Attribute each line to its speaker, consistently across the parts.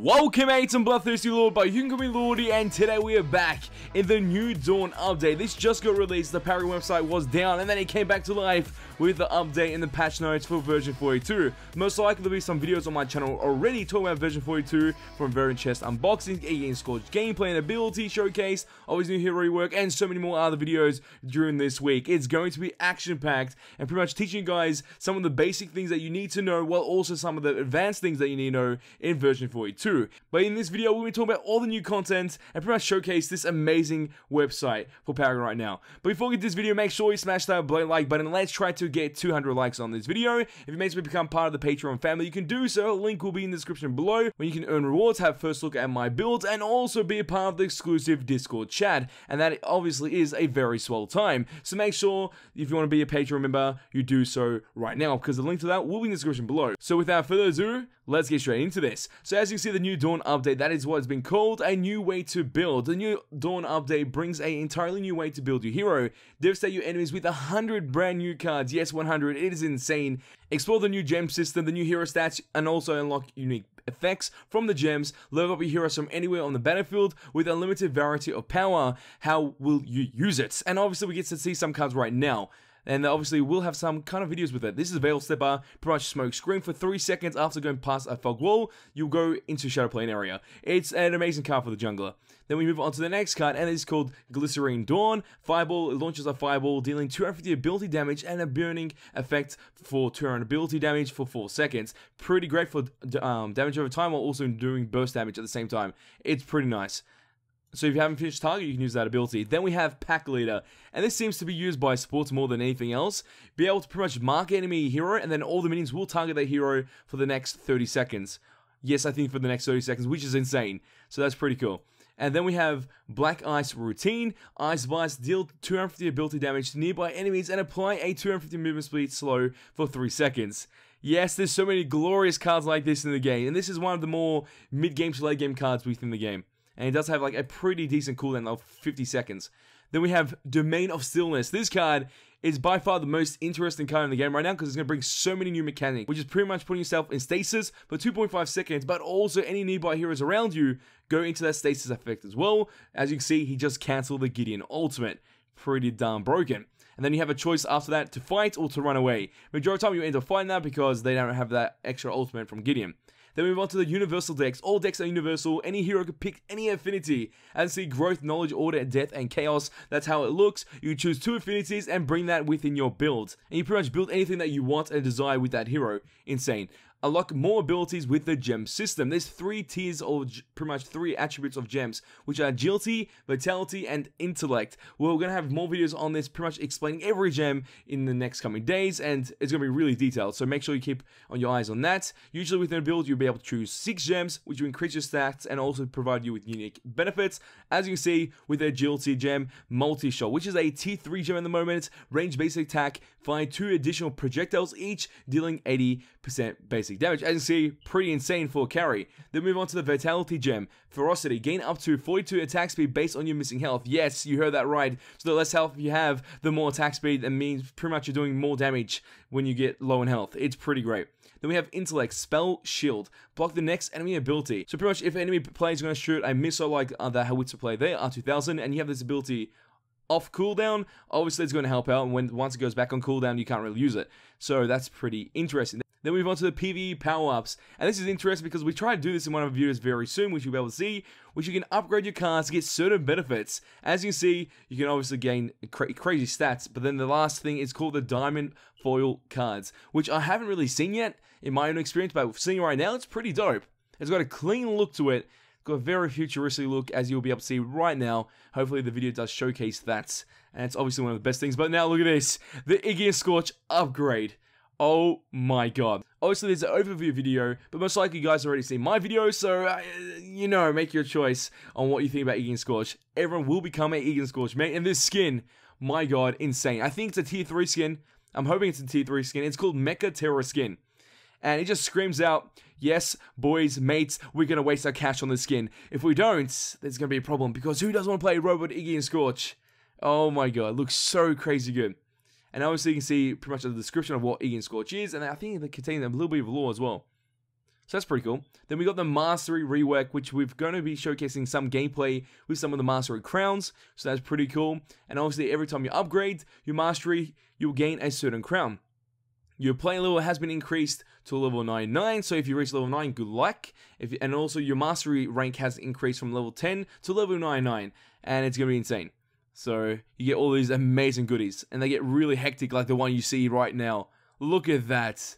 Speaker 1: Welcome mates and Bloodthirsty Lord, but you can call me Lordy, and today we are back in the New Dawn update. This just got released, the Paragon website was down, and then it came back to life with the update in the patch notes for version 42. Most likely there'll be some videos on my channel already talking about version 42, from variant chest unboxing, EGGY Scorch gameplay and ability showcase, always new hero rework, and so many more other videos during this week. It's going to be action-packed and pretty much teaching you guys some of the basic things that you need to know, while also some of the advanced things that you need to know in version 42. But in this video, we'll be talking about all the new content and pretty much showcase this amazing website for Paragon right now. But before we get this video, make sure you smash that like button. Let's try to get 200 likes on this video. If you make me become part of the Patreon family, you can do so. A link will be in the description below, where you can earn rewards, have first look at my builds, and also be a part of the exclusive Discord chat. And that obviously is a very swell time. So make sure, if you want to be a Patreon member, you do so right now, because the link to that will be in the description below. So without further ado, let's get straight into this. So as you can see, the New Dawn update, that is what it's been called, a new way to build. The New Dawn update brings an entirely new way to build your hero. Devastate your enemies with 100 brand new cards. Yes, 100. It is insane. Explore the new gem system, the new hero stats, and also unlock unique effects from the gems. Level up your heroes from anywhere on the battlefield with a limited variety of power. How will you use it? And obviously we get to see some cards right now. And obviously we'll have some kind of videos with it. This is Veil Stepper, pretty much smoke screen for 3 seconds after going past a fog wall. You'll go into Shadow Plane area. It's an amazing card for the jungler. Then we move on to the next card, and it's called Glycerine Dawn. Fireball, it launches a fireball, dealing 250 ability damage and a burning effect for 200 ability damage for 4 seconds. Pretty great for damage over time, while also doing burst damage at the same time. It's pretty nice. So if you haven't finished target, you can use that ability. Then we have Pack Leader, and this seems to be used by supports more than anything else. Be able to pretty much mark enemy hero, and then all the minions will target that hero for the next 30 seconds. Yes, I think for the next 30 seconds, which is insane. So that's pretty cool. And then we have Black Ice Routine. Ice Blast, deal 250 ability damage to nearby enemies and apply a 250 movement speed slow for 3 seconds. Yes, there's so many glorious cards like this in the game, and this is one of the more mid-game to late-game cards within the game. And it does have like a pretty decent cooldown of 50 seconds. Then we have Domain of Stillness. This card is by far the most interesting card in the game right now, because it's going to bring so many new mechanics, which is pretty much putting yourself in stasis for 2.5 seconds, but also any nearby heroes around you go into that stasis effect as well. As you can see, he just cancelled the Gideon ultimate. Pretty darn broken. And then you have a choice after that to fight or to run away. Majority of the time you end up fighting that because they don't have that extra ultimate from Gideon. Then we move on to the universal decks. All decks are universal. Any hero can pick any affinity. As you see, growth, knowledge, order, death, and chaos. That's how it looks. You choose 2 affinities and bring that within your build. And you pretty much build anything that you want and desire with that hero. Insane. Unlock more abilities with the gem system. There's 3 tiers, or pretty much 3 attributes of gems, which are agility, vitality, and intellect. Well, we're going to have more videos on this, pretty much explaining every gem in the next coming days, and it's going to be really detailed, so make sure you keep on your eyes on that. Usually within a build, you'll be able to choose 6 gems, which will increase your stats and also provide you with unique benefits. As you can see, with the agility gem, multi-shot, which is a tier 3 gem at the moment, range basic attack, find 2 additional projectiles each, dealing 80% basic damage. As you see, pretty insane for a carry. Then move on to the Vitality Gem. Ferocity, gain up to 42 attack speed based on your missing health. Yes, you heard that right. So the less health you have, the more attack speed, and means pretty much you're doing more damage when you get low in health. It's pretty great. Then we have Intellect, Spell, Shield. Block the next enemy ability. So pretty much if an enemy player is going to shoot a missile like the Howitzer play there, R2000, and you have this ability off cooldown, obviously it's going to help out, and once it goes back on cooldown, you can't really use it. So that's pretty interesting. Then we move on to the PvE power-ups, and this is interesting because we try to do this in one of our videos very soon, which you'll be able to see, which you can upgrade your cards to get certain benefits. As you can see, you can obviously gain crazy stats, but then the last thing is called the Diamond Foil cards, which I haven't really seen yet in my own experience, but seeing it right now, it's pretty dope. It's got a clean look to it. Got a very futuristic look, as you'll be able to see right now. Hopefully the video does showcase that, and it's obviously one of the best things. But now look at this, the IGGY Scorch upgrade. Oh my god. Obviously there's an overview video, but most likely you guys already seen my video, so you know, make your choice on what you think about IGGY Scorch. Everyone will become an IGGY Scorch mate, and this skin, my god, insane. I think it's a tier 3 skin. I'm hoping it's a tier 3 skin. It's called MECHA Terror skin. And it just screams out, yes, boys, mates, we're going to waste our cash on this skin. If we don't, there's going to be a problem, because who doesn't want to play Robot IGGY Scorch? Oh my god, it looks so crazy good. And obviously you can see pretty much the description of what IGGY Scorch is, and I think it contains a little bit of lore as well. So that's pretty cool. Then we got the Mastery rework, which we're going to be showcasing some gameplay with some of the Mastery crowns. So that's pretty cool. And obviously, every time you upgrade your Mastery, you'll gain a certain crown. Your play level has been increased to level 99, so if you reach level 9, good luck. And also, your Mastery rank has increased from level 10 to level 99, and it's going to be insane. So, you get all these amazing goodies, and they get really hectic like the one you see right now. Look at that.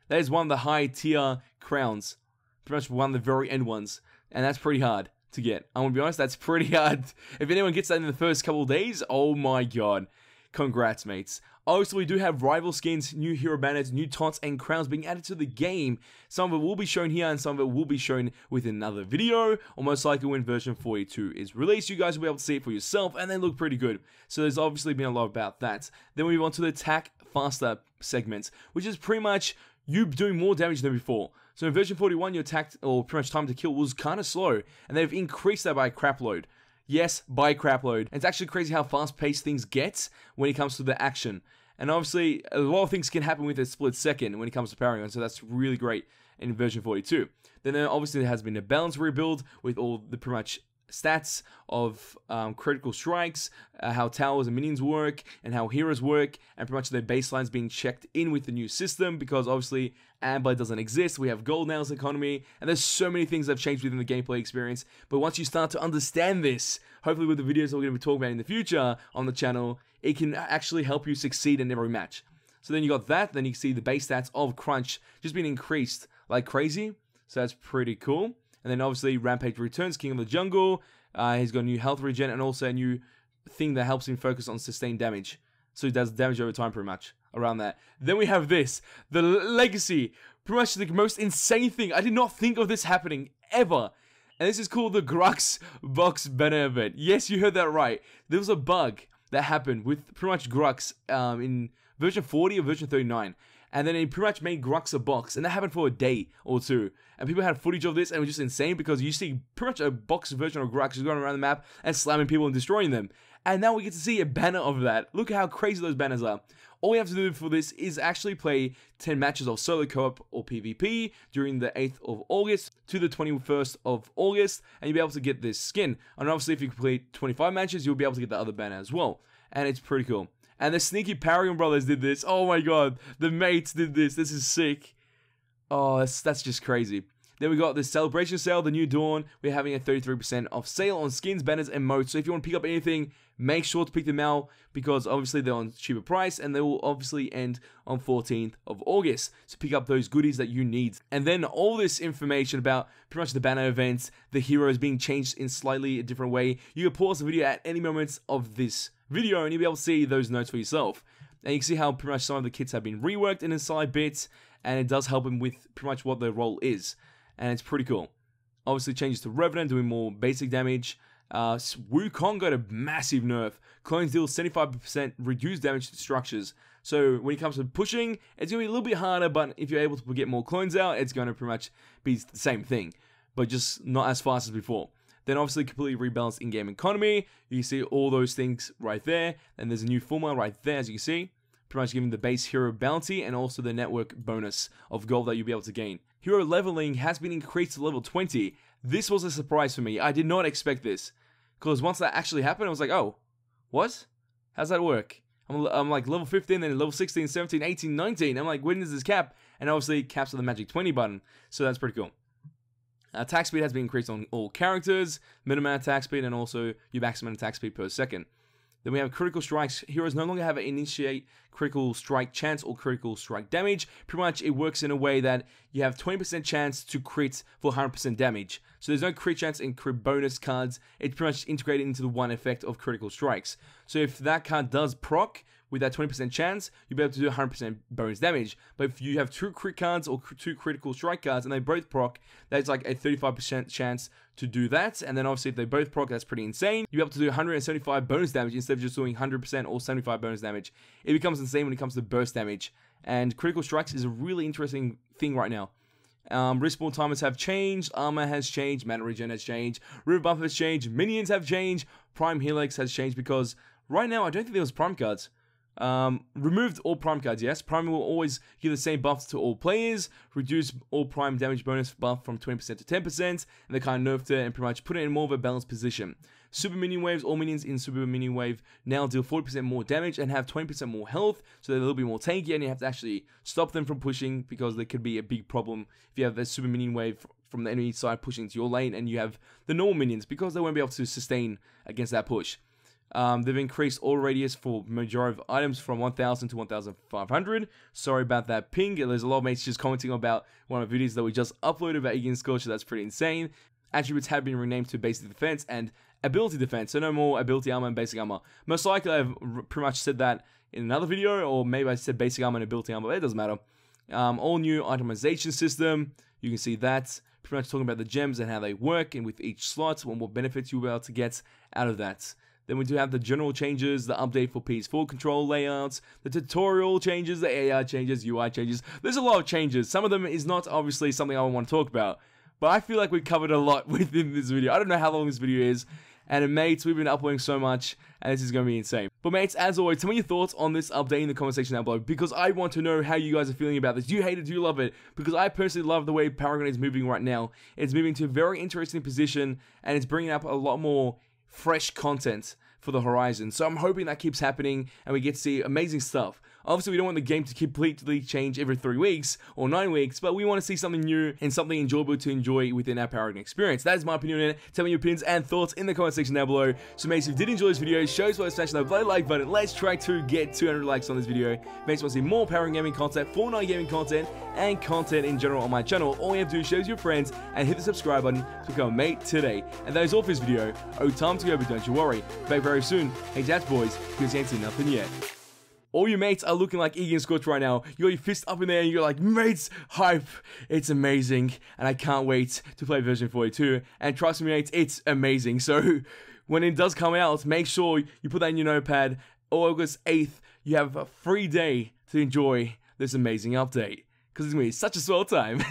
Speaker 1: That is one of the high tier crowns. Pretty much one of the very end ones. And that's pretty hard to get. I'm going to be honest, that's pretty hard. If anyone gets that in the first couple of days, oh my god. Congrats, mates. Also, we do have rival skins, new hero banners, new taunts, and crowns being added to the game. Some of it will be shown here, and some of it will be shown within another video, or most likely when version 42 is released. You guys will be able to see it for yourself, and they look pretty good. So there's obviously been a lot about that. Then we move on to the attack faster segments, which is pretty much you doing more damage than before. So in version 41, your attack, or pretty much time to kill, was kind of slow, and they've increased that by a crap load. Yes, by crap load. It's actually crazy how fast-paced things get when it comes to the action. And obviously, a lot of things can happen with a split second when it comes to Paragon, so that's really great in version 42. Then obviously there has been a balance rebuild with all the pretty much stats of critical strikes, how towers and minions work, and how heroes work, and pretty much their baselines being checked in with the new system, because obviously Amber doesn't exist, we have gold now as economy, and there's so many things that have changed within the gameplay experience. But once you start to understand this, hopefully with the videos that we're going to be talking about in the future on the channel, it can actually help you succeed in every match. So then you got that, then you can see the base stats of Crunch just being increased like crazy, so that's pretty cool. And then obviously Rampage returns, King of the Jungle. He's got a new health regen and also a new thing that helps him focus on sustained damage. So he does damage over time pretty much around that. Then we have this, the Legacy. Pretty much the most insane thing. I did not think of this happening ever. And this is called the GRUX box banner event. Yes, you heard that right. There was a bug that happened with pretty much GRUX in version 40 or version 39. And then it pretty much made GRUX a box, and that happened for a day or two. And people had footage of this, and it was just insane, because you see pretty much a box version of GRUX going around the map and slamming people and destroying them. And now we get to see a banner of that. Look at how crazy those banners are. All we have to do for this is actually play 10 matches of solo co-op or PvP during the 8th of August to the 21st of August, and you'll be able to get this skin. And obviously, if you complete 25 matches, you'll be able to get the other banner as well. And it's pretty cool. And the sneaky Paragon brothers did this. Oh my god, the mates did this. This is sick. Oh, that's just crazy. Then we got the celebration sale, the new dawn. We're having a 33% off sale on skins, banners, and modes. So if you want to pick up anything, make sure to pick them out, because obviously they're on cheaper price, and they will obviously end on 14th of August. So pick up those goodies that you need. And then all this information about pretty much the banner events, the heroes being changed in slightly a different way. You can pause the video at any moment of this video, and you'll be able to see those notes for yourself. And you can see how pretty much some of the kits have been reworked in inside bits, and it does help them with pretty much what their role is. And it's pretty cool. Obviously changes to Revenant, doing more basic damage. Wukong got a massive nerf. Clones deal 75% reduced damage to structures. So when it comes to pushing, it's going to be a little bit harder, but if you're able to get more clones out, it's going to pretty much be the same thing, but just not as fast as before. Then obviously completely rebalanced in-game economy. You can see all those things right there. And there's a new formula right there, as you can see. Pretty much giving the base hero bounty and also the network bonus of gold that you'll be able to gain. Hero leveling has been increased to level 20. This was a surprise for me. I did not expect this. Because once that actually happened, I was like, oh, what? How's that work? I'm like level 15, then level 16, 17, 18, 19. I'm like, when does this cap? And obviously caps with the magic 20 button. So that's pretty cool. Attack speed has been increased on all characters, minimum attack speed, and also your maximum attack speed per second. Then we have critical strikes. Heroes no longer have an initiate critical strike chance or critical strike damage. Pretty much it works in a way that you have 20% chance to crit for 100% damage. So there's no crit chance in crit bonus cards. It's pretty much integrated into the one effect of critical strikes. So if that card does proc with that 20% chance, you'll be able to do 100% bonus damage. But if you have two crit cards or two critical strike cards and they both proc, that's like a 35% chance to do that. And then obviously if they both proc, that's pretty insane. You'll be able to do 175 bonus damage instead of just doing 100% or 75 bonus damage. It becomes insane when it comes to burst damage. And critical strikes is a really interesting thing right now. Respawn timers have changed, armor has changed, mana regen has changed, river buff has changed, minions have changed, prime helix has changed, because right now I don't think there was prime cards. Removed all prime cards, yes. Prime will always give the same buffs to all players. Reduce all prime damage bonus buff from 20% to 10%. And they kind of nerfed it and pretty much put it in more of a balanced position. Super minion waves, all minions in super minion wave now deal 40% more damage and have 20% more health, so they're a little bit more tanky, and you have to actually stop them from pushing because there could be a big problem if you have the super minion wave from the enemy side pushing into your lane and you have the normal minions, because they won't be able to sustain against that push. They've increased all radius for majority of items from 1000 to 1500. Sorry about that ping. There's a lot of mates just commenting about one of the videos that we just uploaded about IGGY Scorcher. That's pretty insane. Attributes have been renamed to basic defense and ability defense, so no more ability armor and basic armor. Most likely I've pretty much said that in another video, or maybe I said basic armor and ability armor, but it doesn't matter. All new itemization system, you can see that. Pretty much talking about the gems and how they work, and with each slot, and what benefits you'll be able to get out of that. Then we do have the general changes, the update for PS4 control layouts, the tutorial changes, the AI changes, UI changes. There's a lot of changes. Some of them is not obviously something I want to talk about, but I feel like we covered a lot within this video. I don't know how long this video is, and mates, we've been uploading so much, and this is going to be insane. But mates, as always, tell me your thoughts on this update in the comment section down below, because I want to know how you guys are feeling about this. Do you hate it? Do you love it? Because I personally love the way Paragon is moving right now. It's moving to a very interesting position, and it's bringing up a lot more fresh content for the horizon. So I'm hoping that keeps happening and we get to see amazing stuff. Obviously, we don't want the game to completely change every 3 weeks or 9 weeks, but we want to see something new and something enjoyable to enjoy within our Paragon experience. That is my opinion on it. Tell me your opinions and thoughts in the comment section down below. So mates, if you did enjoy this video, show us by smashing that bloody like button. Let's try to get 200 likes on this video. Mates, want to see more Paragon gaming content, Fortnite gaming content, and content in general on my channel. All you have to do is share with your friends and hit the subscribe button to become a mate today. And that is all for this video. Oh, time to go, but don't you worry. Back very soon. Hey, Jazz boys, because you ain't seen nothing yet. All your mates are looking like IGGY Scorcher right now. You got your fist up in there and you're like, mates, hype. It's amazing. And I can't wait to play version 42. And trust me, mates, it's amazing. So when it does come out, make sure you put that in your notepad. August 8th, you have a free day to enjoy this amazing update. Because it's going to be such a swell time.